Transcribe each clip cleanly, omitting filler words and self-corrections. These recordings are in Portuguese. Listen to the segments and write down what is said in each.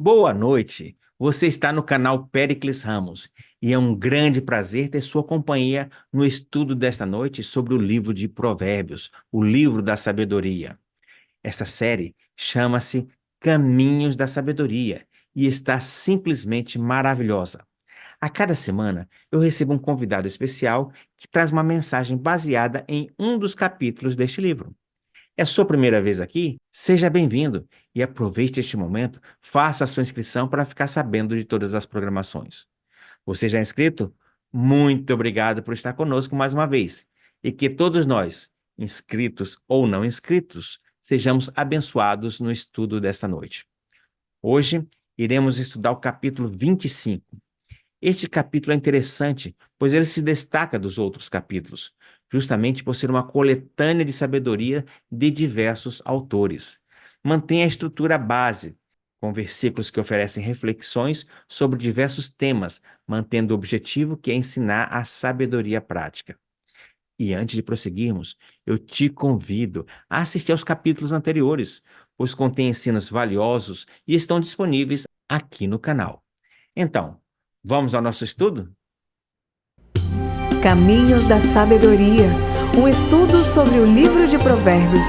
Boa noite. Você está no canal Péricles Ramos e é um grande prazer ter sua companhia no estudo desta noite sobre o livro de Provérbios, o livro da sabedoria. Esta série chama-se Caminhos da Sabedoria e está simplesmente maravilhosa. A cada semana eu recebo um convidado especial que traz uma mensagem baseada em um dos capítulos deste livro. É sua primeira vez aqui? Seja bem-vindo e aproveite este momento, faça a sua inscrição para ficar sabendo de todas as programações. Você já é inscrito? Muito obrigado por estar conosco mais uma vez. E que todos nós, inscritos ou não inscritos, sejamos abençoados no estudo desta noite. Hoje iremos estudar o capítulo 25. Este capítulo é interessante, pois ele se destaca dos outros capítulos, justamente por ser uma coletânea de sabedoria de diversos autores. Mantém a estrutura base, com versículos que oferecem reflexões sobre diversos temas, mantendo o objetivo que é ensinar a sabedoria prática. E antes de prosseguirmos, eu te convido a assistir aos capítulos anteriores, pois contém ensinos valiosos e estão disponíveis aqui no canal. Então, vamos ao nosso estudo? Caminhos da Sabedoria, um estudo sobre o livro de Provérbios.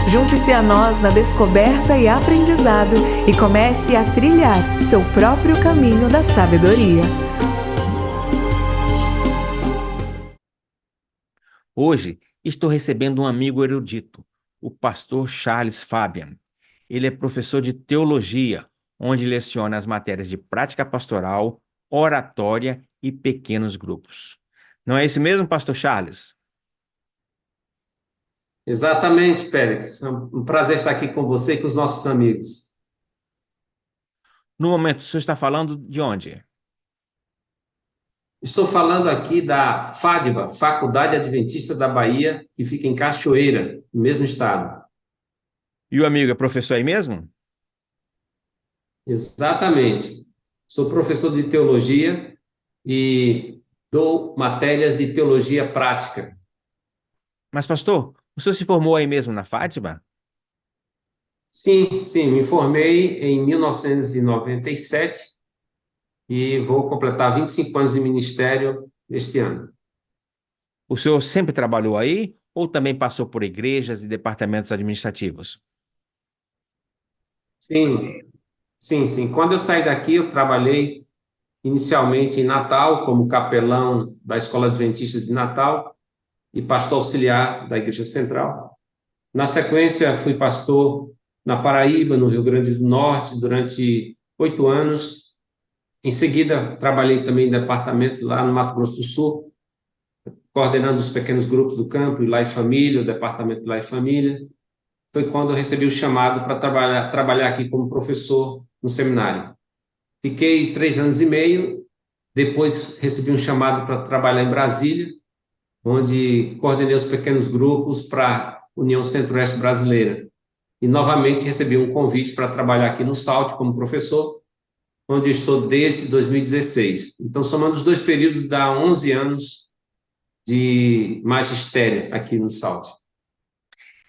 Junte-se a nós na descoberta e aprendizado e comece a trilhar seu próprio caminho da sabedoria. Hoje estou recebendo um amigo erudito, o pastor Charles Fabian. Ele é professor de teologia, onde leciona as matérias de prática pastoral, oratória e pequenos grupos. Não é esse mesmo, pastor Charles? Exatamente, Pérez. É um prazer estar aqui com você e com os nossos amigos. No momento, o senhor está falando de onde? Estou falando aqui da FADBA, Faculdade Adventista da Bahia, que fica em Cachoeira, no mesmo estado. E o amigo é professor aí mesmo? Exatamente. Sou professor de teologia e dou matérias de teologia prática. Mas, pastor, o senhor se formou aí mesmo na Fátima? Sim, me formei em 1997 e vou completar 25 anos de ministério este ano. O senhor sempre trabalhou aí ou também passou por igrejas e departamentos administrativos? Sim, sim. Quando eu saí daqui, eu trabalhei inicialmente em Natal, como capelão da Escola Adventista de Natal e pastor auxiliar da Igreja Central. Na sequência, fui pastor na Paraíba, no Rio Grande do Norte, durante 8 anos. Em seguida, trabalhei também em departamento lá no Mato Grosso do Sul, coordenando os pequenos grupos do campo, Lá e Família, o departamento Lá e Família. Foi quando eu recebi o chamado para trabalhar aqui como professor no seminário. Fiquei 3 anos e meio. Depois recebi um chamado para trabalhar em Brasília, onde coordenei os pequenos grupos para a União Centro-Oeste Brasileira. E novamente recebi um convite para trabalhar aqui no SALT como professor, onde estou desde 2016. Então, somando os dois períodos, dá 11 anos de magistério aqui no SALT.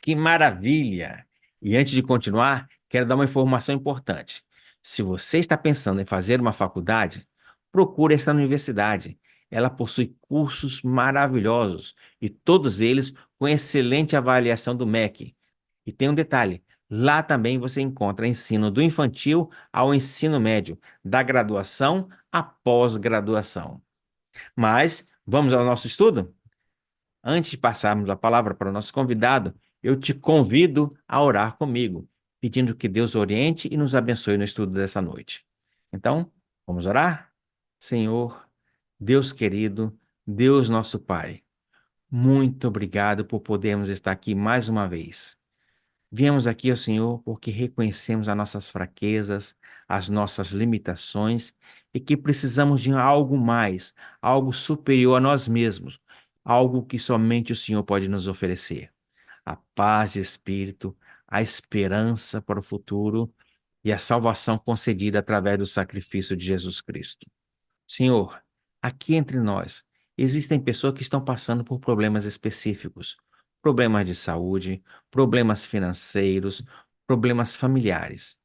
Que maravilha! E antes de continuar, quero dar uma informação importante. Se você está pensando em fazer uma faculdade, procure esta universidade. Ela possui cursos maravilhosos e todos eles com excelente avaliação do MEC. E tem um detalhe: lá também você encontra ensino do infantil ao ensino médio, da graduação à pós-graduação. Mas vamos ao nosso estudo? Antes de passarmos a palavra para o nosso convidado, eu te convido a orar comigo, pedindo que Deus oriente e nos abençoe no estudo dessa noite. Então, vamos orar? Senhor, Deus querido, Deus nosso Pai, muito obrigado por podermos estar aqui mais uma vez. Viemos aqui ao Senhor porque reconhecemos as nossas fraquezas, as nossas limitações e que precisamos de algo mais, algo superior a nós mesmos, algo que somente o Senhor pode nos oferecer. A paz de espírito, a esperança para o futuro e a salvação concedida através do sacrifício de Jesus Cristo. Senhor, aqui entre nós, existem pessoas que estão passando por problemas específicos, problemas de saúde, problemas financeiros, problemas familiares.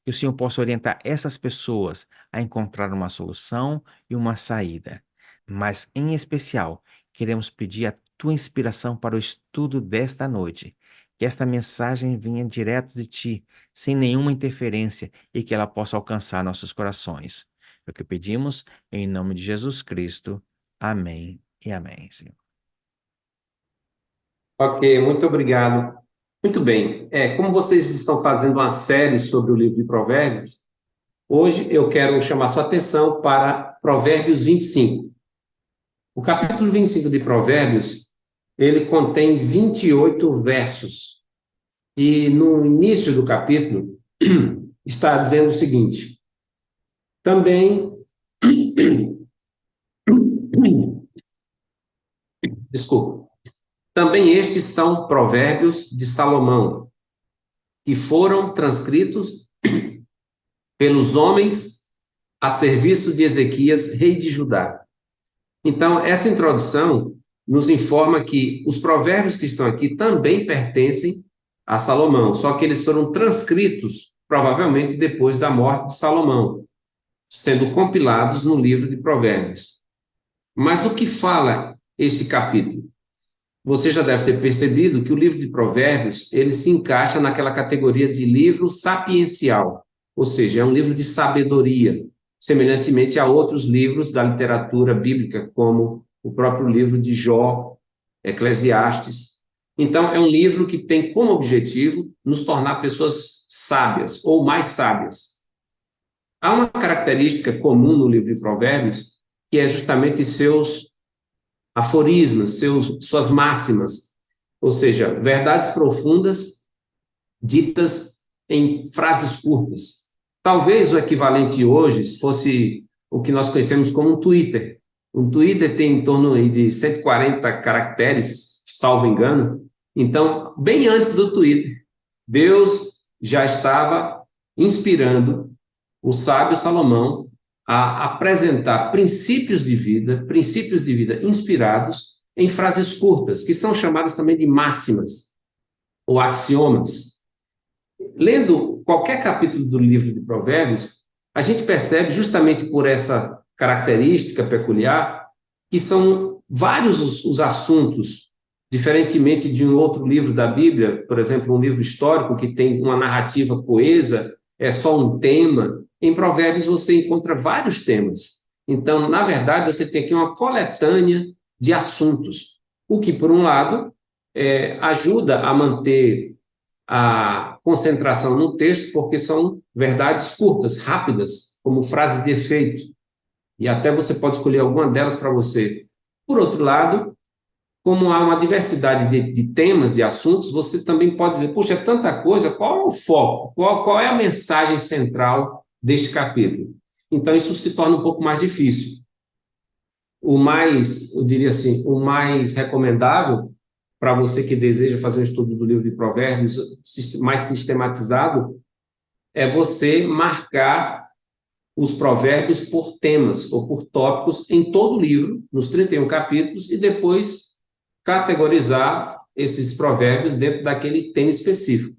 Que o Senhor possa orientar essas pessoas a encontrar uma solução e uma saída. Mas, em especial, queremos pedir a tua inspiração para o estudo desta noite. Que esta mensagem venha direto de ti, sem nenhuma interferência, e que ela possa alcançar nossos corações. É o que pedimos, em nome de Jesus Cristo. Amém e amém, Senhor. Ok, muito obrigado. Muito bem. Como vocês estão fazendo uma série sobre o livro de Provérbios, hoje eu quero chamar sua atenção para Provérbios 25. O capítulo 25 de Provérbios, ele contém 28 versos. E no início do capítulo está dizendo o seguinte: também desculpa. Também estes são provérbios de Salomão, que foram transcritos pelos homens a serviço de Ezequias, rei de Judá. Então, essa introdução nos informa que os provérbios que estão aqui também pertencem a Salomão, só que eles foram transcritos, provavelmente depois da morte de Salomão, sendo compilados no livro de Provérbios. Mas do que fala este capítulo? Você já deve ter percebido que o livro de Provérbios, ele se encaixa naquela categoria de livro sapiencial, ou seja, é um livro de sabedoria, semelhantemente a outros livros da literatura bíblica, como o próprio livro de Jó, Eclesiastes. Então, é um livro que tem como objetivo nos tornar pessoas sábias, ou mais sábias. Há uma característica comum no livro de Provérbios, que é justamente seus aforismos, suas máximas, ou seja, verdades profundas ditas em frases curtas. Talvez o equivalente hoje fosse o que nós conhecemos como um Twitter. Um Twitter tem em torno de 140 caracteres, salvo engano. Então, bem antes do Twitter, Deus já estava inspirando o sábio Salomão a apresentar princípios de vida inspirados em frases curtas, que são chamadas também de máximas ou axiomas. Lendo qualquer capítulo do livro de Provérbios, a gente percebe, justamente por essa característica peculiar, que são vários os assuntos, diferentemente de um outro livro da Bíblia, por exemplo, um livro histórico que tem uma narrativa coesa, é só um tema. Em Provérbios você encontra vários temas. Então, na verdade, você tem aqui uma coletânea de assuntos, o que, por um lado, ajuda a manter a concentração no texto, porque são verdades curtas, rápidas, como frases de efeito. E até você pode escolher alguma delas para você. Por outro lado, como há uma diversidade de temas, de assuntos, você também pode dizer, puxa, é tanta coisa, qual é o foco? Qual é a mensagem central deste capítulo? Então, isso se torna um pouco mais difícil. Eu diria assim, o mais recomendável para você que deseja fazer um estudo do livro de Provérbios mais sistematizado é você marcar os provérbios por temas ou por tópicos em todo o livro, nos 31 capítulos, e depois categorizar esses provérbios dentro daquele tema específico.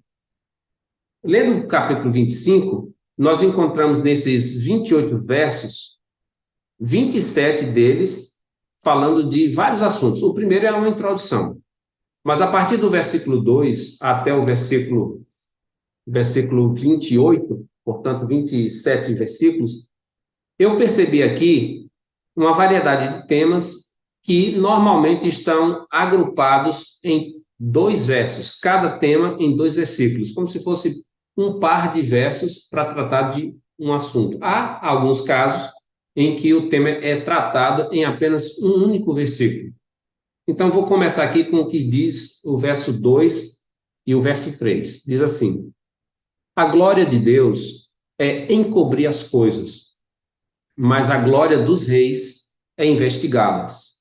Lendo o capítulo 25, nós encontramos nesses 28 versos, 27 deles falando de vários assuntos. O primeiro é uma introdução, mas a partir do versículo 2 até o versículo 28, portanto 27 versículos, eu percebi aqui uma variedade de temas que normalmente estão agrupados em 2 versos, cada tema em 2 versículos, como se fosse um par de versos para tratar de um assunto. Há alguns casos em que o tema é tratado em apenas um único versículo. Então, vou começar aqui com o que diz o verso 2 e o verso 3. Diz assim: a glória de Deus é encobrir as coisas, mas a glória dos reis é investigá-las.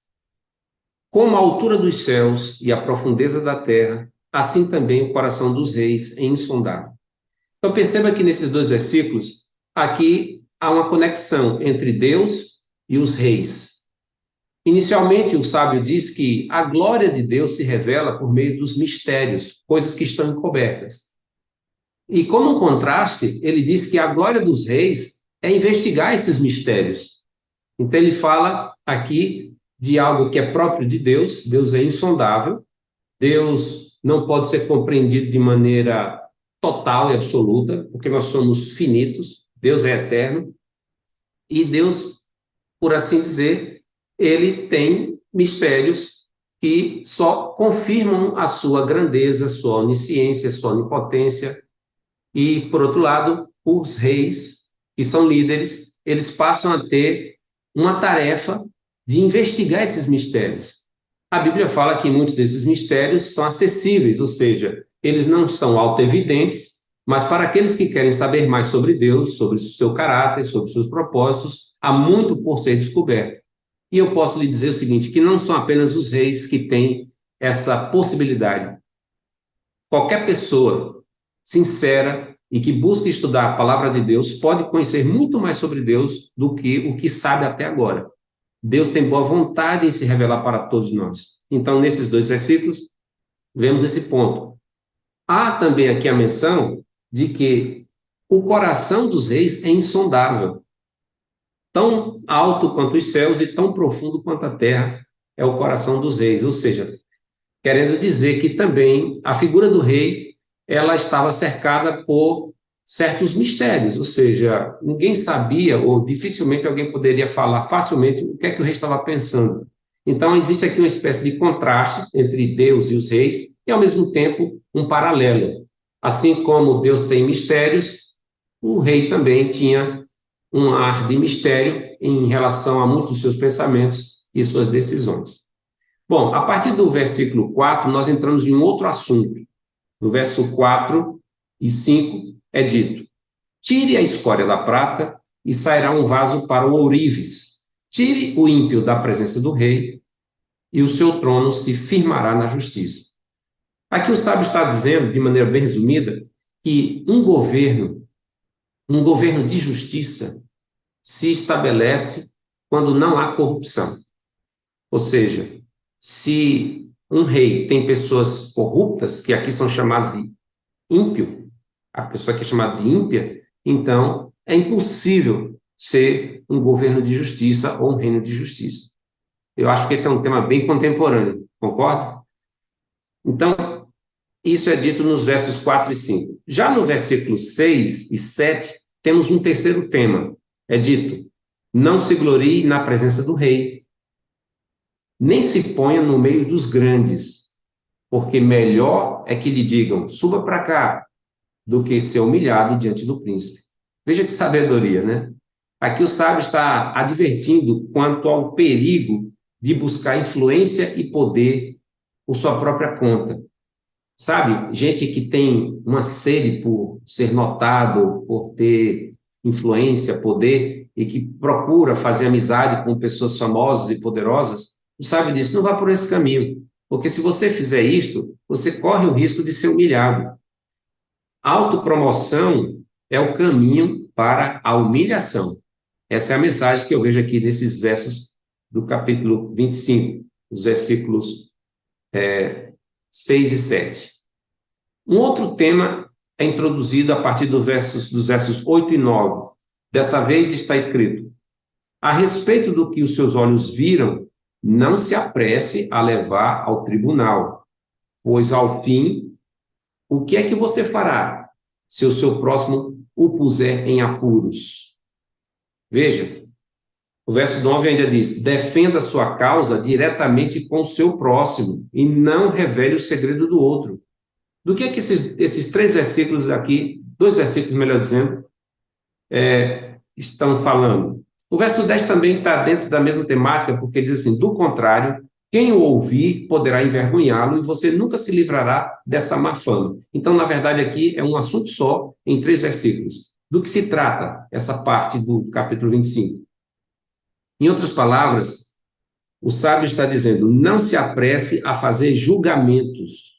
Como a altura dos céus e a profundeza da terra, assim também o coração dos reis é insondável. Então, perceba que nesses 2 versículos, aqui há uma conexão entre Deus e os reis. Inicialmente, o sábio diz que a glória de Deus se revela por meio dos mistérios, coisas que estão encobertas. E como um contraste, ele diz que a glória dos reis é investigar esses mistérios. Então ele fala aqui de algo que é próprio de Deus. Deus é insondável, Deus não pode ser compreendido de maneira total e absoluta, porque nós somos finitos, Deus é eterno, e Deus, por assim dizer, ele tem mistérios que só confirmam a sua grandeza, sua onisciência, sua onipotência. E, por outro lado, os reis, que são líderes, eles passam a ter uma tarefa de investigar esses mistérios. A Bíblia fala que muitos desses mistérios são acessíveis, ou seja, eles não são autoevidentes, mas para aqueles que querem saber mais sobre Deus, sobre o seu caráter, sobre os seus propósitos, há muito por ser descoberto. E eu posso lhe dizer o seguinte, que não são apenas os reis que têm essa possibilidade. Qualquer pessoa sincera e que busca estudar a palavra de Deus pode conhecer muito mais sobre Deus do que o que sabe até agora. Deus tem boa vontade em se revelar para todos nós. Então, nesses 2 versículos, vemos esse ponto. Há também aqui a menção de que o coração dos reis é insondável. Tão alto quanto os céus e tão profundo quanto a terra é o coração dos reis. Ou seja, querendo dizer que também a figura do rei, ela estava cercada por certos mistérios, ou seja, ninguém sabia, ou dificilmente alguém poderia falar facilmente o que é que o rei estava pensando. Então, existe aqui uma espécie de contraste entre Deus e os reis, e, ao mesmo tempo, um paralelo. Assim como Deus tem mistérios, o rei também tinha um ar de mistério em relação a muitos dos seus pensamentos e suas decisões. Bom, a partir do versículo 4, nós entramos em outro assunto. No verso 4 e 5 é dito: tire a escória da prata e sairá um vaso para o ourives. Tire o ímpio da presença do rei e o seu trono se firmará na justiça. Aqui o sábio está dizendo, de maneira bem resumida, que um governo de justiça se estabelece quando não há corrupção. Ou seja, se um rei tem pessoas corruptas, que aqui são chamadas de ímpio, a pessoa que é chamada de ímpia, então é impossível ser um governo de justiça ou um reino de justiça. Eu acho que esse é um tema bem contemporâneo, concorda? Então, isso é dito nos versos 4 e 5. Já no versículo 6 e 7, temos um terceiro tema. É dito: não se glorie na presença do rei, nem se ponha no meio dos grandes, porque melhor é que lhe digam, suba para cá, do que ser humilhado diante do príncipe. Veja que sabedoria, né? Aqui o sábio está advertindo quanto ao perigo de buscar influência e poder por sua própria conta. Sabe, gente que tem uma sede por ser notado, por ter influência, poder, e que procura fazer amizade com pessoas famosas e poderosas, o sábio diz, não vá por esse caminho, porque se você fizer isto, você corre o risco de ser humilhado. A autopromoção é o caminho para a humilhação. Essa é a mensagem que eu vejo aqui nesses versos do capítulo 25, os versículos 6 e 7. Um outro tema é introduzido a partir dos versos 8 e 9. Dessa vez está escrito: a respeito do que os seus olhos viram, não se apresse a levar ao tribunal, pois ao fim, o que é que você fará se o seu próximo o puser em apuros? Veja, o verso 9 ainda diz: defenda sua causa diretamente com o seu próximo e não revele o segredo do outro. Do que é que esses 3 versículos aqui, 2 versículos, melhor dizendo, estão falando? O verso 10 também está dentro da mesma temática, porque diz assim: do contrário, quem o ouvir poderá envergonhá-lo e você nunca se livrará dessa má fama. Então, na verdade, aqui é um assunto só, em 3 versículos. Do que se trata essa parte do capítulo 25? Em outras palavras, o sábio está dizendo: não se apresse a fazer julgamentos.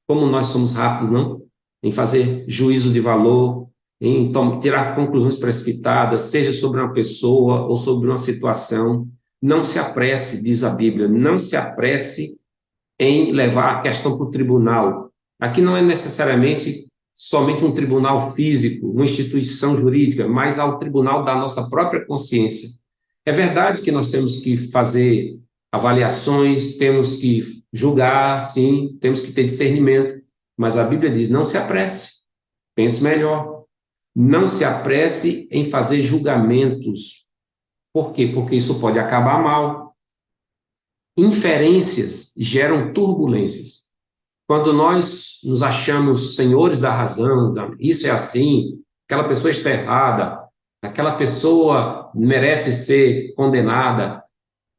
Como nós somos rápidos, não? Em fazer juízo de valor, em tirar conclusões precipitadas, seja sobre uma pessoa ou sobre uma situação. Não se apresse, diz a Bíblia, não se apresse em levar a questão para o tribunal. Aqui não é necessariamente somente um tribunal físico, uma instituição jurídica, mas ao tribunal da nossa própria consciência. É verdade que nós temos que fazer avaliações, temos que julgar, sim, temos que ter discernimento, mas a Bíblia diz: não se apresse, pense melhor, não se apresse em fazer julgamentos. Por quê? Porque isso pode acabar mal. Inferências geram turbulências. Quando nós nos achamos senhores da razão, isso é assim, aquela pessoa está errada, aquela pessoa merece ser condenada,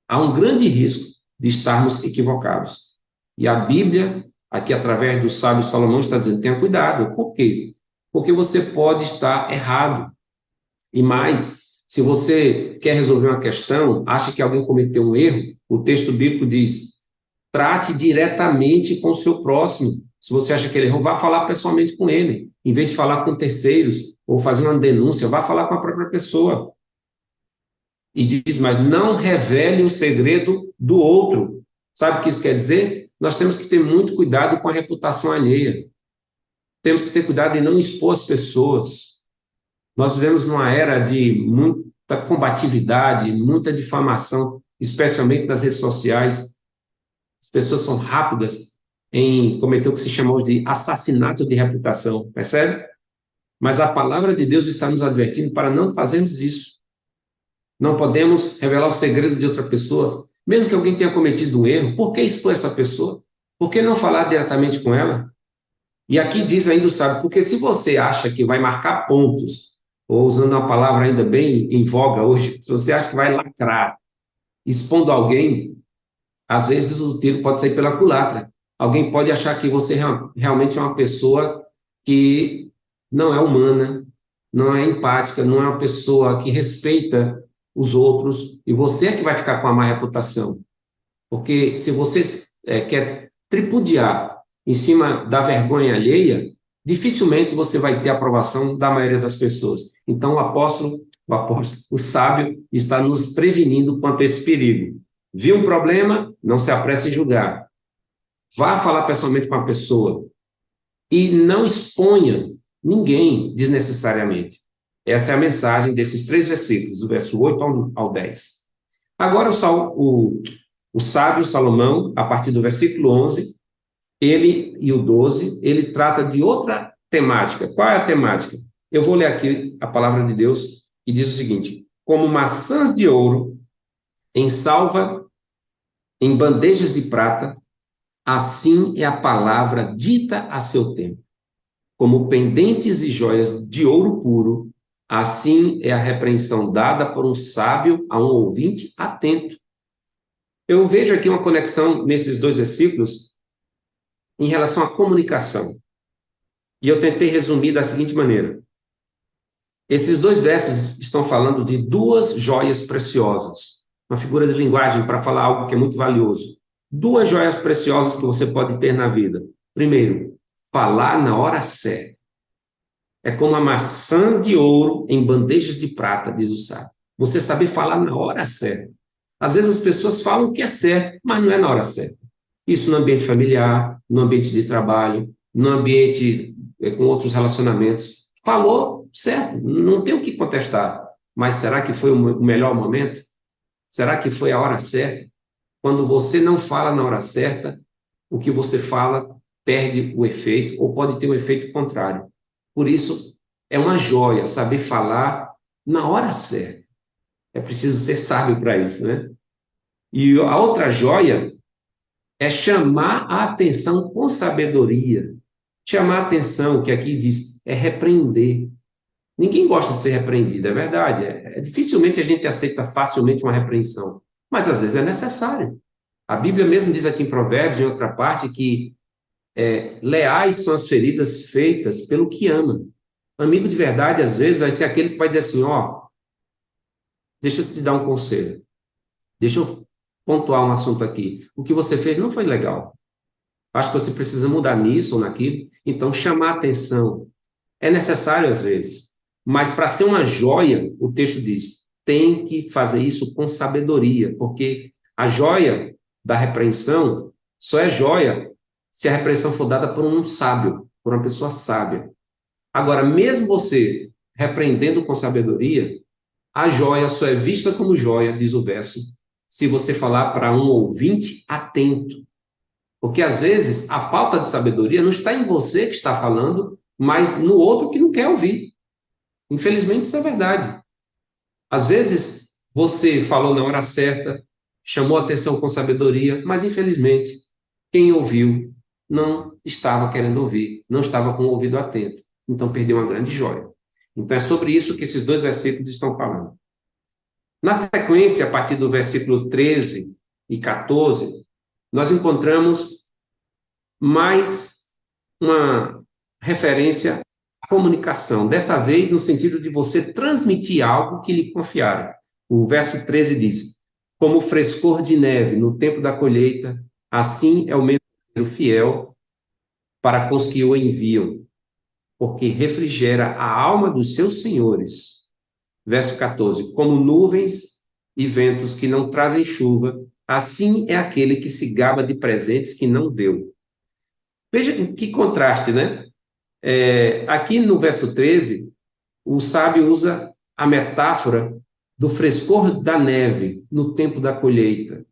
há um grande risco de estarmos equivocados. E a Bíblia, aqui através do sábio Salomão, está dizendo: tenha cuidado. Por quê? Porque você pode estar errado. E mais, se você quer resolver uma questão, acha que alguém cometeu um erro, o texto bíblico diz: trate diretamente com o seu próximo. Se você acha que ele errou, vá falar pessoalmente com ele. Em vez de falar com terceiros ou fazer uma denúncia, vá falar com a própria pessoa. E diz: mas não revele o segredo do outro. Sabe o que isso quer dizer? Nós temos que ter muito cuidado com a reputação alheia. Temos que ter cuidado em não expor as pessoas. Nós vivemos numa era de muita combatividade, muita difamação, especialmente nas redes sociais. As pessoas são rápidas em cometer o que se chamou de assassinato de reputação, percebe? Mas a palavra de Deus está nos advertindo para não fazermos isso. Não podemos revelar o segredo de outra pessoa, mesmo que alguém tenha cometido um erro. Por que expor essa pessoa? Por que não falar diretamente com ela? E aqui diz ainda o sábio: porque se você acha que vai marcar pontos, ou usando uma palavra ainda bem em voga hoje, se você acha que vai lacrar, expondo alguém, às vezes o tiro pode sair pela culatra. Alguém pode achar que você realmente é uma pessoa que não é humana, não é empática, não é uma pessoa que respeita os outros, e você é que vai ficar com a má reputação. Porque se você quer tripudiar em cima da vergonha alheia, dificilmente você vai ter a aprovação da maioria das pessoas. Então o sábio está nos prevenindo quanto a esse perigo. Viu um problema? Não se apresse em julgar. Vá falar pessoalmente com a pessoa e não exponha ninguém desnecessariamente. Essa é a mensagem desses 3 versículos, do verso 8 ao 10. Agora o sábio Salomão, a partir do versículo 11, ele e o 12, ele trata de outra temática. Qual é a temática? Eu vou ler aqui a palavra de Deus e diz o seguinte: como maçãs de ouro em salva, em bandejas de prata, assim é a palavra dita a seu tempo. Como pendentes e joias de ouro puro, assim é a repreensão dada por um sábio a um ouvinte atento. Eu vejo aqui uma conexão nesses 2 versículos em relação à comunicação. E eu tentei resumir da seguinte maneira: esses 2 versos estão falando de 2 joias preciosas, uma figura de linguagem para falar algo que é muito valioso. 2 joias preciosas que você pode ter na vida. Primeiro, falar na hora certa. É como a maçã de ouro em bandejas de prata, diz o sábio. Você saber falar na hora certa. Às vezes as pessoas falam que é certo, mas não é na hora certa. Isso no ambiente familiar, no ambiente de trabalho, no ambiente com outros relacionamentos. Falou certo, não tem o que contestar. Mas será que foi o melhor momento? Será que foi a hora certa? Quando você não fala na hora certa, o que você fala perde o efeito ou pode ter um efeito contrário. Por isso, é uma joia saber falar na hora certa. É preciso ser sábio para isso, né? E a outra joia é chamar a atenção com sabedoria. Chamar a atenção, que aqui diz, é repreender. Ninguém gosta de ser repreendido, é verdade. Dificilmente a gente aceita facilmente uma repreensão, mas às vezes é necessário. A Bíblia mesmo diz aqui em Provérbios, em outra parte, que leais são as feridas feitas pelo que ama. Amigo de verdade, às vezes, vai ser aquele que vai dizer assim: deixa eu te dar um conselho. Deixa eu pontuar um assunto aqui. O que você fez não foi legal. Acho que você precisa mudar nisso ou naquilo. Então, chamar a atenção é necessário às vezes. Mas para ser uma joia, o texto diz, tem que fazer isso com sabedoria, porque a joia da repreensão só é joia se a repreensão for dada por um sábio, por uma pessoa sábia. Agora, mesmo você repreendendo com sabedoria, a joia só é vista como joia, diz o verso, se você falar para um ouvinte atento. Porque, às vezes, a falta de sabedoria não está em você que está falando, mas no outro que não quer ouvir. Infelizmente, isso é verdade. Às vezes, você falou na hora certa, chamou a atenção com sabedoria, mas, infelizmente, quem ouviu não estava querendo ouvir, não estava com o ouvido atento. Então, perdeu uma grande joia. Então, é sobre isso que esses 2 versículos estão falando. Na sequência, a partir do versículo 13 e 14, nós encontramos mais uma referência à comunicação, dessa vez no sentido de você transmitir algo que lhe confiaram. O verso 13 diz: como o frescor de neve no tempo da colheita, assim é o mensageiro fiel para com os que o enviam, porque refrigera a alma dos seus senhores. Verso 14: como nuvens e ventos que não trazem chuva, assim é aquele que se gaba de presentes que não deu. Veja que contraste, né? Aqui no verso 13, o sábio usa a metáfora do frescor da neve no tempo da colheita.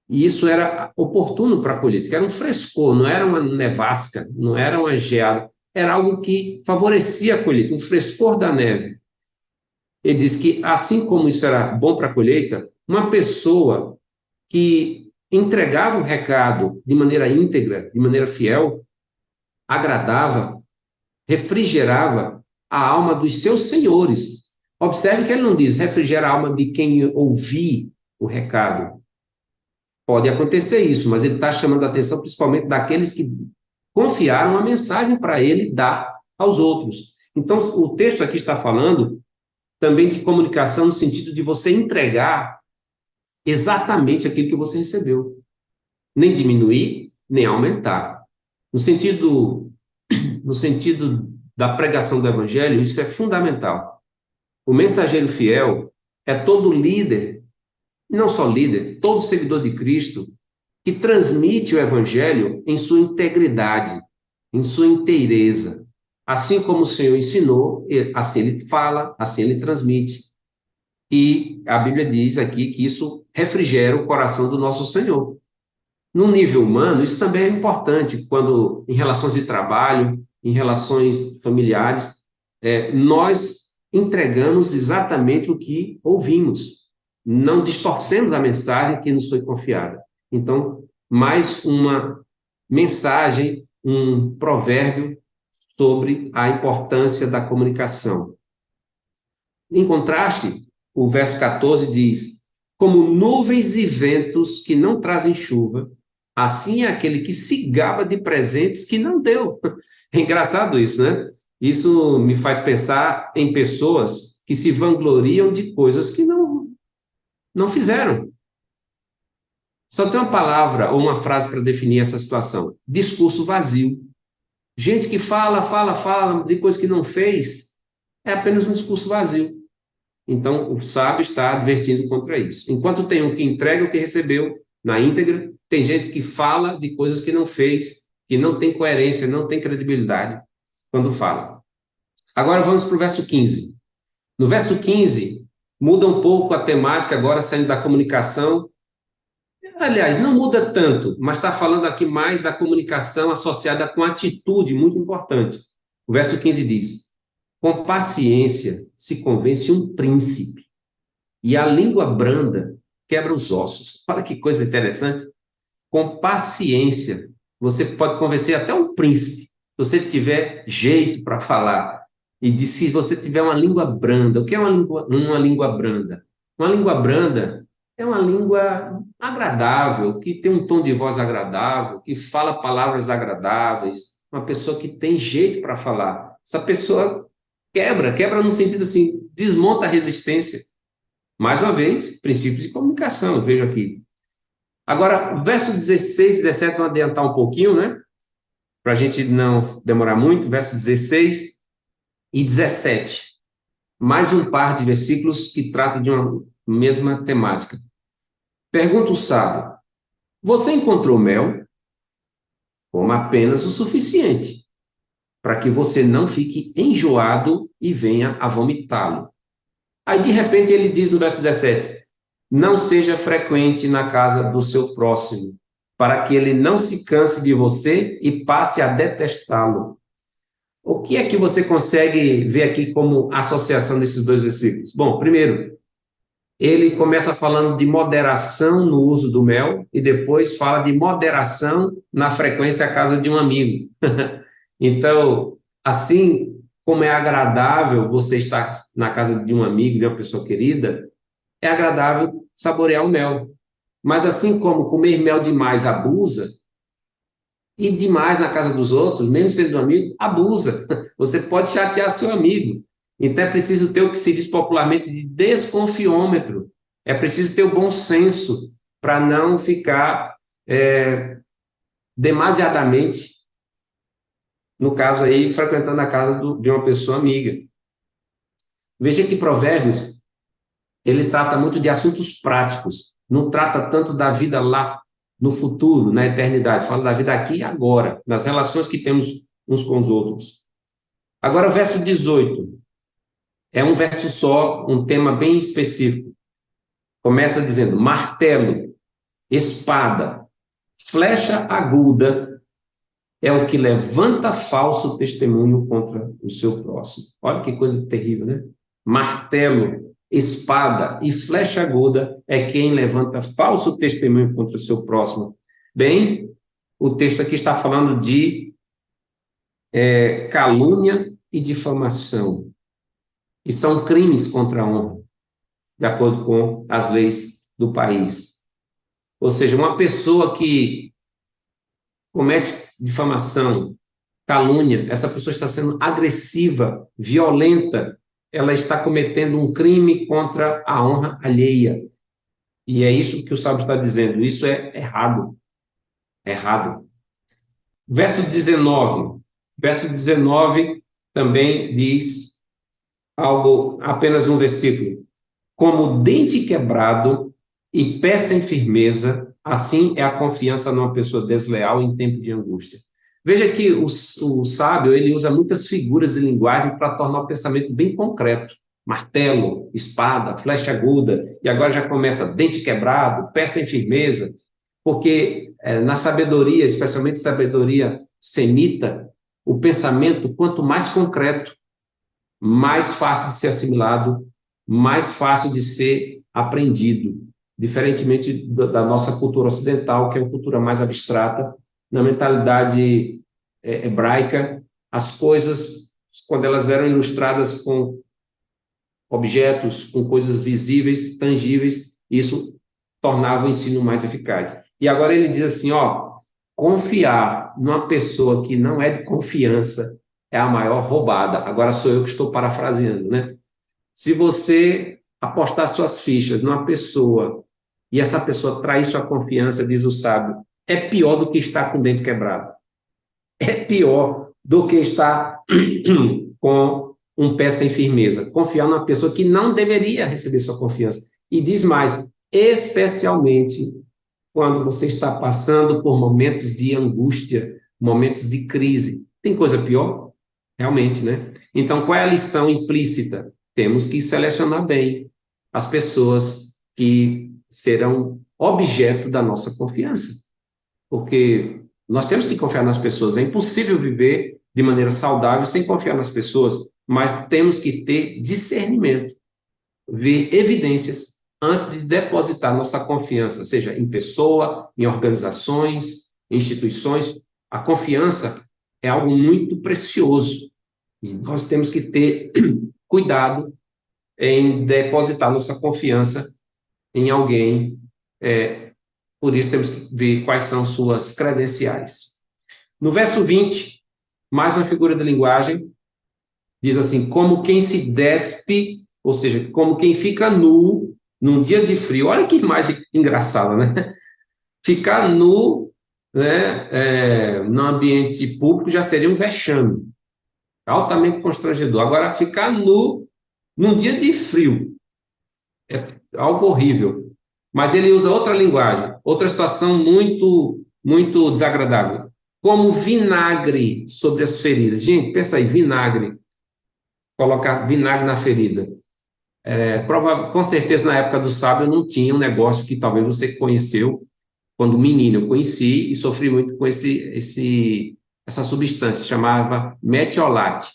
E isso era oportuno para a colheita, que era um frescor, não era uma nevasca, não era uma geada, era algo que favorecia a colheita, um frescor da neve. Ele diz que, assim como isso era bom para a colheita, uma pessoa que entregava o recado de maneira íntegra, de maneira fiel, agradava, refrigerava a alma dos seus senhores. Observe que ele não diz refrigera a alma de quem ouvir o recado. Pode acontecer isso, mas ele está chamando a atenção principalmente daqueles que confiaram a mensagem para ele dar aos outros. Então, o texto aqui está falando também de comunicação no sentido de você entregar exatamente aquilo que você recebeu. Nem diminuir, nem aumentar. No sentido da pregação do evangelho, isso é fundamental. O mensageiro fiel é todo líder, não só líder, todo seguidor de Cristo, que transmite o evangelho em sua integridade, em sua inteireza. Assim como o Senhor ensinou, assim ele fala, assim ele transmite. E a Bíblia diz aqui que isso refrigera o coração do nosso Senhor. No nível humano, isso também é importante, quando em relações de trabalho, em relações familiares, nós entregamos exatamente o que ouvimos. Não distorcemos a mensagem que nos foi confiada. Então, mais uma mensagem, um provérbio sobre a importância da comunicação. Em contraste, o verso 14 diz: como nuvens e ventos que não trazem chuva, assim é aquele que se gaba de presentes que não deu. É engraçado isso, né? Isso me faz pensar em pessoas que se vangloriam de coisas que não fizeram. Só tem uma palavra ou uma frase para definir essa situação: discurso vazio. Gente que fala de coisas que não fez, é apenas um discurso vazio. Então, o sábio está advertindo contra isso. Enquanto tem um que entrega o que recebeu na íntegra, tem gente que fala de coisas que não fez, que não tem coerência, não tem credibilidade quando fala. Agora vamos para o verso 15. No verso 15, muda um pouco a temática, agora saindo da comunicação. Aliás, não muda tanto, mas está falando aqui mais da comunicação associada com atitude, muito importante. O verso 15 diz: com paciência se convence um príncipe, e a língua branda quebra os ossos. Olha que coisa interessante. Com paciência, você pode convencer até um príncipe, se você tiver jeito para falar. E diz: se você tiver uma língua branda. O que é uma língua branda? Uma língua branda é uma língua agradável, que tem um tom de voz agradável, que fala palavras agradáveis, uma pessoa que tem jeito para falar. Essa pessoa quebra no sentido assim, desmonta a resistência. Mais uma vez, princípios de comunicação, eu vejo aqui. Agora, verso 16 e 17, vamos adiantar um pouquinho, né? Para a gente não demorar muito, verso 16 e 17. Mais um par de versículos que tratam de uma mesma temática. Pergunta o sábio: você encontrou mel? Coma apenas o suficiente. para que você não fique enjoado e venha a vomitá-lo. Aí, de repente, ele diz no verso 17, não seja frequente na casa do seu próximo, para que ele não se canse de você e passe a detestá-lo. O que é que você consegue ver aqui como associação desses dois versículos? Bom, primeiro, ele começa falando de moderação no uso do mel e depois fala de moderação na frequência à casa de um amigo. Então, assim como é agradável você estar na casa de um amigo, de uma pessoa querida, é agradável saborear o mel. Mas assim como comer mel demais abusa, e demais na casa dos outros, mesmo sendo um amigo, abusa. Você pode chatear seu amigo. Então é preciso ter o que se diz popularmente de desconfiômetro. É preciso ter o bom senso para não ficar demasiadamente, no caso aí, frequentando a casa de uma pessoa amiga. Veja que Provérbios, ele trata muito de assuntos práticos, não trata tanto da vida lá no futuro, na eternidade, fala da vida aqui e agora, nas relações que temos uns com os outros. Agora, o verso 18, é um verso só, um tema bem específico. Começa dizendo, martelo, espada, flecha aguda é o que levanta falso testemunho contra o seu próximo. Olha que coisa terrível, né? Martelo, espada e flecha aguda é quem levanta falso testemunho contra o seu próximo. Bem, o texto aqui está falando de calúnia e difamação. E são crimes contra a honra, de acordo com as leis do país. Ou seja, uma pessoa que comete difamação, calúnia, essa pessoa está sendo agressiva, violenta, ela está cometendo um crime contra a honra alheia. E é isso que o Salmo está dizendo, isso é errado. Errado. Verso 19 também diz algo, apenas um versículo. Como dente quebrado e pé sem firmeza, assim é a confiança numa pessoa desleal em tempo de angústia. Veja que o sábio, ele usa muitas figuras de linguagem para tornar o pensamento bem concreto. Martelo, espada, flecha aguda, e agora já começa dente quebrado, pé sem firmeza, porque na sabedoria, especialmente sabedoria semita, o pensamento, quanto mais concreto, mais fácil de ser assimilado, mais fácil de ser aprendido, diferentemente da nossa cultura ocidental, que é uma cultura mais abstrata. Na mentalidade hebraica, as coisas, quando elas eram ilustradas com objetos, com coisas visíveis, tangíveis, isso tornava o ensino mais eficaz. E agora ele diz assim, confiar numa pessoa que não é de confiança é a maior roubada. Agora sou eu que estou parafraseando, né? Se você apostar suas fichas numa pessoa e essa pessoa trair sua confiança, diz o sábio, é pior do que estar com o dente quebrado. É pior do que estar com um pé sem firmeza. Confiar numa pessoa que não deveria receber sua confiança. E diz mais, especialmente quando você está passando por momentos de angústia, momentos de crise. Tem coisa pior? Realmente, né? Então, qual é a lição implícita? Temos que selecionar bem as pessoas que serão objeto da nossa confiança. Porque nós temos que confiar nas pessoas. É impossível viver de maneira saudável sem confiar nas pessoas, mas temos que ter discernimento, ver evidências antes de depositar nossa confiança, seja em pessoa, em organizações, em instituições. A confiança é algo muito precioso e nós temos que ter cuidado em depositar nossa confiança em alguém. Por isso temos que ver quais são suas credenciais. No verso 20, mais uma figura de linguagem, diz assim, como quem se despe, ou seja, como quem fica nu num dia de frio. Olha que imagem engraçada, né? Ficar nu, né, no ambiente público já seria um vexame, altamente constrangedor. Agora, ficar nu num dia de frio é algo horrível. Mas ele usa outra linguagem, outra situação muito, muito desagradável. como vinagre sobre as feridas. Gente, pensa aí, vinagre. Colocar vinagre na ferida. Com certeza, na época do sábio, não tinha um negócio que talvez você conheceu quando menino. Eu conheci e sofri muito com essa substância, chamava metiolate.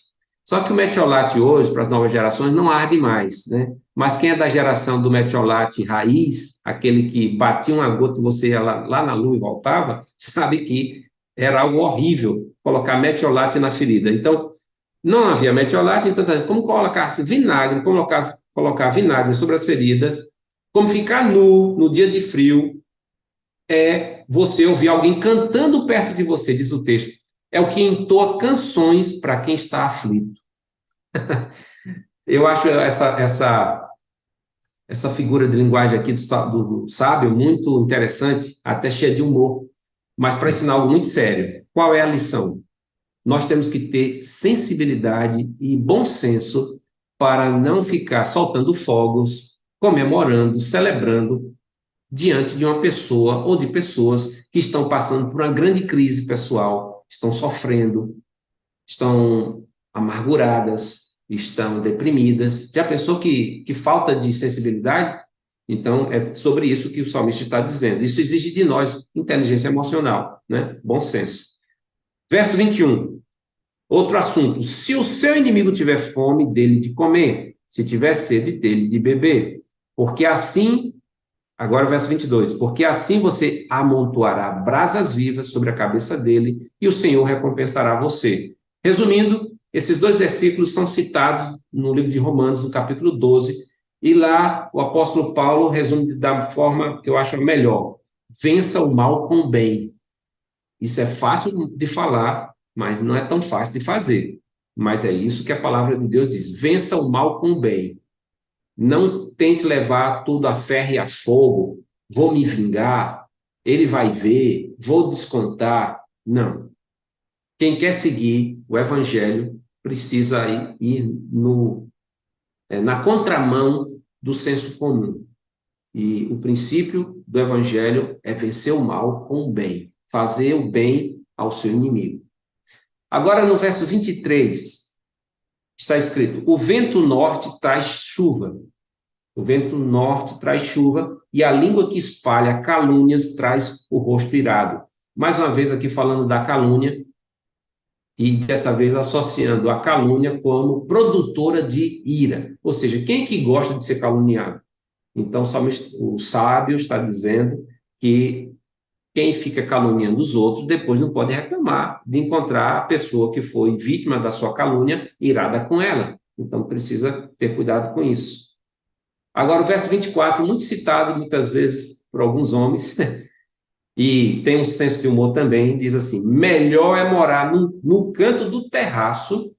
Só que o metiolate hoje, para as novas gerações, não arde mais, né? Mas quem é da geração do metiolate raiz, aquele que batia uma gota e você ia lá na lua e voltava, sabe que era algo horrível colocar metiolate na ferida. Então, não havia metiolate, então, como colocar vinagre, colocar vinagre sobre as feridas, como ficar nu no dia de frio, é você ouvir alguém cantando perto de você, diz o texto. É o que entoa canções para quem está aflito. Eu acho essa figura de linguagem aqui do sábio muito interessante, até cheia de humor, mas para ensinar algo muito sério. Qual é a lição? Nós temos que ter sensibilidade e bom senso para não ficar soltando fogos, comemorando, celebrando diante de uma pessoa ou de pessoas que estão passando por uma grande crise pessoal, estão sofrendo, estão amarguradas, estão deprimidas. Já pensou que falta de sensibilidade? Então, é sobre isso que o salmista está dizendo. Isso exige de nós inteligência emocional, né? Bom senso. Verso 21. Outro assunto. Se o seu inimigo tiver fome, dele de comer. Se tiver sede, dele de beber. Porque assim... Agora o verso 22. Porque assim você amontoará brasas vivas sobre a cabeça dele e o Senhor recompensará você. Resumindo, esses dois versículos são citados no livro de Romanos, no capítulo 12, e lá o apóstolo Paulo resume da forma que eu acho melhor. Vença o mal com o bem. Isso é fácil de falar, mas não é tão fácil de fazer. Mas é isso que a palavra de Deus diz. Vença o mal com o bem. Não tente levar tudo a ferro e a fogo. Vou me vingar, ele vai ver, vou descontar. Não. Quem quer seguir o evangelho precisa ir na contramão do senso comum. E o princípio do evangelho é vencer o mal com o bem, fazer o bem ao seu inimigo. Agora, no verso 23, está escrito: o vento norte traz chuva. O vento norte traz chuva e a língua que espalha calúnias traz o rosto irado. Mais uma vez aqui falando da calúnia e dessa vez associando a calúnia como produtora de ira. Ou seja, quem é que gosta de ser caluniado? Então, o sábio está dizendo que quem fica caluniando os outros depois não pode reclamar de encontrar a pessoa que foi vítima da sua calúnia irada com ela. Então, precisa ter cuidado com isso. Agora, o verso 24, muito citado muitas vezes por alguns homens, e tem um senso de humor também, diz assim: melhor é morar no canto do terraço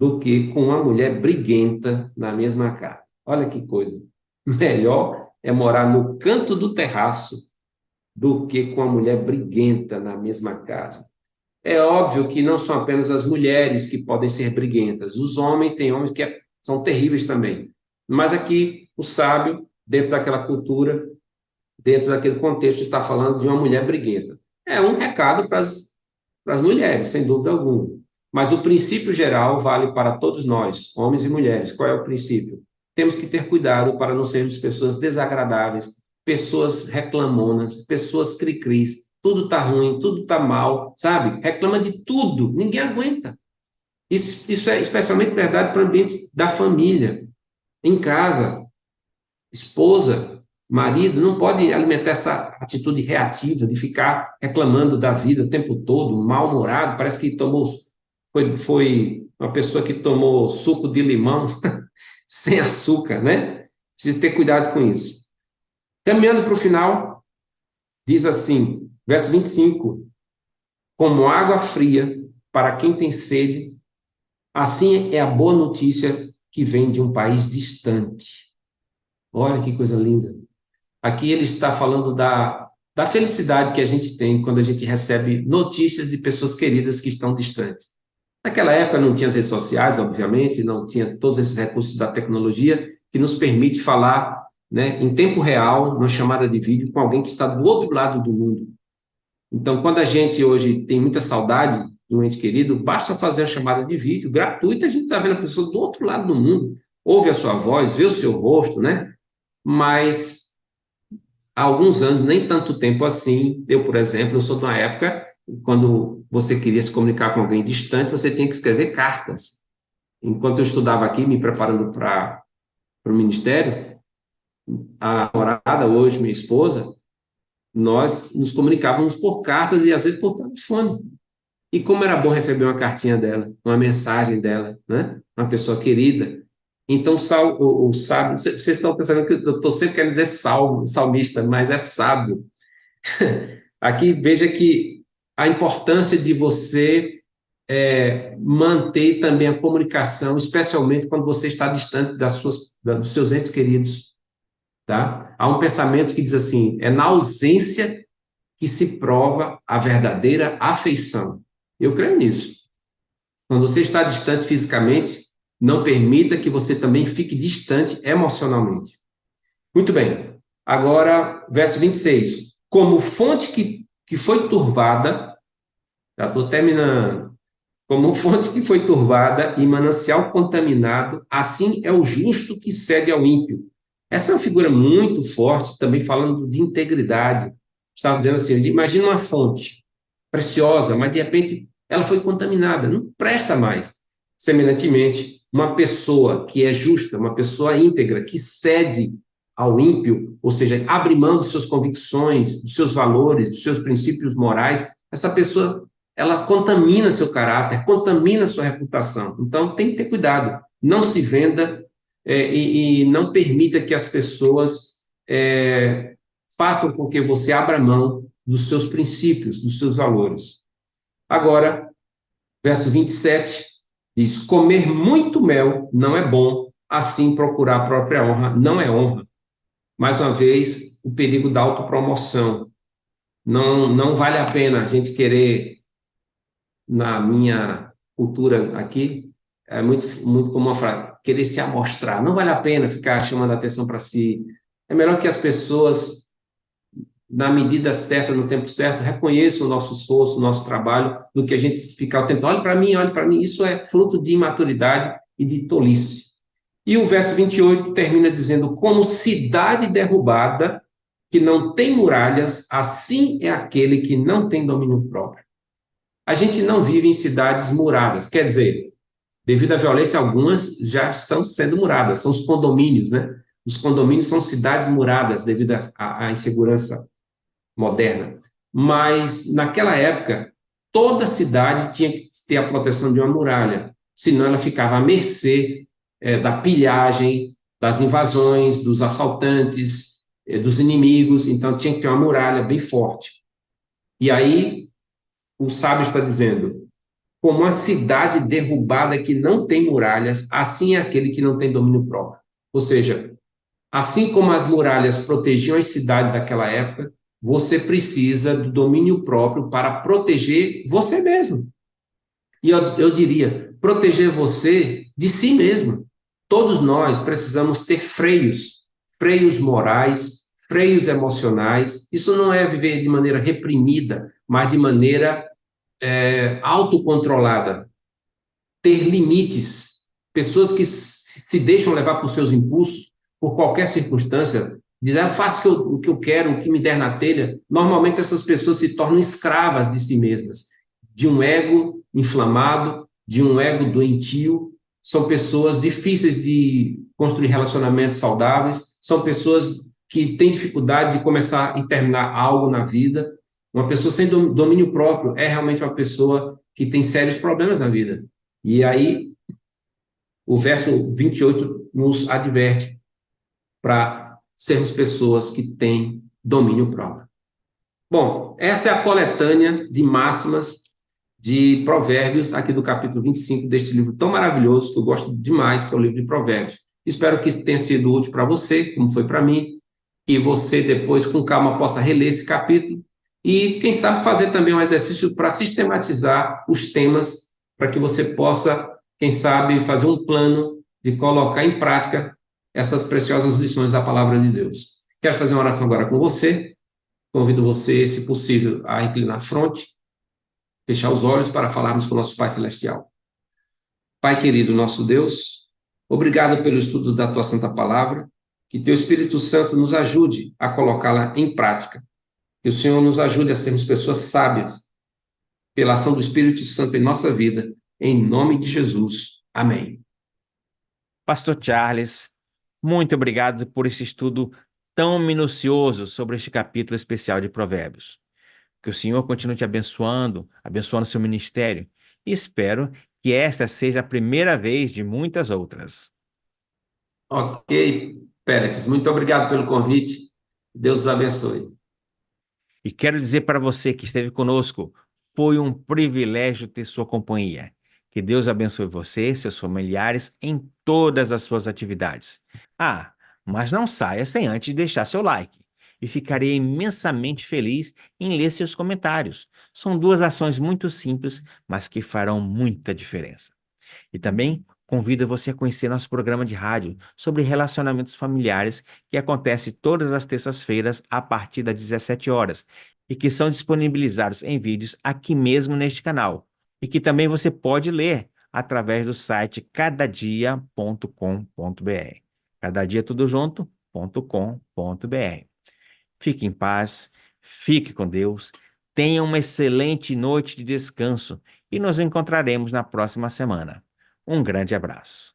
do que com uma mulher briguenta na mesma casa. Olha que coisa. Melhor é morar no canto do terraço do que com a mulher briguenta na mesma casa. É óbvio que não são apenas as mulheres que podem ser briguentas. Os homens, tem homens que são terríveis também. Mas aqui, o sábio, dentro daquela cultura, dentro daquele contexto, está falando de uma mulher briguenta. É um recado para as mulheres, sem dúvida alguma. Mas o princípio geral vale para todos nós, homens e mulheres. Qual é o princípio? Temos que ter cuidado para não sermos pessoas desagradáveis, pessoas reclamonas, pessoas cri-cris. Tudo está ruim, tudo está mal, sabe? Reclama de tudo, ninguém aguenta. Isso é especialmente verdade para o ambiente da família. Em casa, esposa, marido, não pode alimentar essa atitude reativa de ficar reclamando da vida o tempo todo, mal-humorado, parece que foi uma pessoa que tomou suco de limão sem açúcar, né? Precisa ter cuidado com isso. Caminhando para o final, diz assim, verso 25, como água fria para quem tem sede, assim é a boa notícia que vem de um país distante. Olha que coisa linda. Aqui ele está falando da felicidade que a gente tem quando a gente recebe notícias de pessoas queridas que estão distantes. Naquela época não tinha as redes sociais, obviamente, não tinha todos esses recursos da tecnologia que nos permite falar, né, em tempo real, numa chamada de vídeo, com alguém que está do outro lado do mundo. Então, quando a gente hoje tem muita saudade de um ente querido, basta fazer a chamada de vídeo gratuita, a gente está vendo a pessoa do outro lado do mundo, ouve a sua voz, vê o seu rosto, né? Mas há alguns anos, nem tanto tempo assim, eu, por exemplo, eu sou de uma época, quando você queria se comunicar com alguém distante, você tinha que escrever cartas. Enquanto eu estudava aqui, me preparando para o ministério, a namorada, hoje minha esposa, nós nos comunicávamos por cartas e às vezes por telefone. E como era bom receber uma cartinha dela, uma mensagem dela, né? Uma pessoa querida. Então, o sábio, vocês estão pensando que eu estou sempre querendo dizer salmista, mas é sábio. Aqui, veja que a importância de você manter também a comunicação, especialmente quando você está distante dos seus entes queridos. Tá? Há um pensamento que diz assim, é na ausência que se prova a verdadeira afeição. Eu creio nisso. Quando você está distante fisicamente, não permita que você também fique distante emocionalmente. Muito bem. Agora, verso 26. Como fonte que foi turvada, já estou terminando, como fonte que foi turvada e manancial contaminado, assim é o justo que cede ao ímpio. Essa é uma figura muito forte, também falando de integridade. Estava dizendo assim, imagina uma fonte preciosa, mas de repente ela foi contaminada, não presta mais. Semelhantemente, uma pessoa que é justa, uma pessoa íntegra, que cede ao ímpio, ou seja, abre mão de suas convicções, dos seus valores, dos seus princípios morais, essa pessoa, ela contamina seu caráter, contamina sua reputação. Então, tem que ter cuidado. Não se venda e não permita que as pessoas façam com que você abra mão dos seus princípios, dos seus valores. Agora, verso 27, diz, comer muito mel não é bom, assim procurar a própria honra não é honra. Mais uma vez, o perigo da autopromoção. Não vale a pena a gente querer, na minha cultura aqui, é muito comum a frase, querer se amostrar. Não vale a pena ficar chamando a atenção para si. É melhor que as pessoas, na medida certa, no tempo certo, reconheçam o nosso esforço, o nosso trabalho, do que a gente ficar o tempo, olhe para mim, isso é fruto de imaturidade e de tolice. E o verso 28 termina dizendo, como cidade derrubada, que não tem muralhas, assim é aquele que não tem domínio próprio. A gente não vive em cidades muradas, quer dizer, devido à violência, algumas já estão sendo muradas, são os condomínios, né? Os condomínios são cidades muradas devido à insegurança moderna. Mas, naquela época, toda cidade tinha que ter a proteção de uma muralha, senão ela ficava à mercê da pilhagem, das invasões, dos assaltantes, dos inimigos, então tinha que ter uma muralha bem forte. E aí, o sábio está dizendo, como uma cidade derrubada que não tem muralhas, assim é aquele que não tem domínio próprio. Ou seja, assim como as muralhas protegiam as cidades daquela época, você precisa do domínio próprio para proteger você mesmo. E eu diria, proteger você de si mesmo. Todos nós precisamos ter freios morais, freios emocionais. Isso não é viver de maneira reprimida, mas de maneira autocontrolada. Ter limites. Pessoas que se deixam levar por seus impulsos, por qualquer circunstância, dizer, eu faço o que eu quero, o que me der na telha. Normalmente essas pessoas se tornam escravas de si mesmas, de um ego inflamado, de um ego doentio. São pessoas difíceis de construir relacionamentos saudáveis, são pessoas que têm dificuldade de começar e terminar algo na vida. Uma pessoa sem domínio próprio é realmente uma pessoa que tem sérios problemas na vida. E aí, o verso 28 nos adverte para sermos pessoas que têm domínio próprio. Bom, essa é a coletânea de máximas de Provérbios, aqui do capítulo 25 deste livro tão maravilhoso, que eu gosto demais, que é o livro de Provérbios. Espero que tenha sido útil para você, como foi para mim, que você depois, com calma, possa reler esse capítulo e, quem sabe, fazer também um exercício para sistematizar os temas, para que você possa, quem sabe, fazer um plano de colocar em prática essas preciosas lições da palavra de Deus. Quero fazer uma oração agora com você. Convido você, se possível, a inclinar a fronte, fechar os olhos para falarmos com o nosso Pai Celestial. Pai querido, nosso Deus, obrigado pelo estudo da Tua Santa Palavra, que Teu Espírito Santo nos ajude a colocá-la em prática, que o Senhor nos ajude a sermos pessoas sábias, pela ação do Espírito Santo em nossa vida, em nome de Jesus. Amém. Pastor Charles, muito obrigado por esse estudo tão minucioso sobre este capítulo especial de Provérbios. Que o Senhor continue te abençoando, abençoando seu ministério, e espero que esta seja a primeira vez de muitas outras. Ok, Péricles, muito obrigado pelo convite. Deus os abençoe. E quero dizer para você que esteve conosco, foi um privilégio ter sua companhia. Que Deus abençoe você e seus familiares em todas as suas atividades. Ah, mas não saia sem antes deixar seu like. E ficarei imensamente feliz em ler seus comentários. São duas ações muito simples, mas que farão muita diferença. E também convido você a conhecer nosso programa de rádio sobre relacionamentos familiares, que acontece todas as terças-feiras a partir das 17 horas e que são disponibilizados em vídeos aqui mesmo neste canal. E que também você pode ler através do site cadadia.com.br. Cada dia tudo junto.com.br. Fique em paz, fique com Deus, tenha uma excelente noite de descanso e nos encontraremos na próxima semana. Um grande abraço.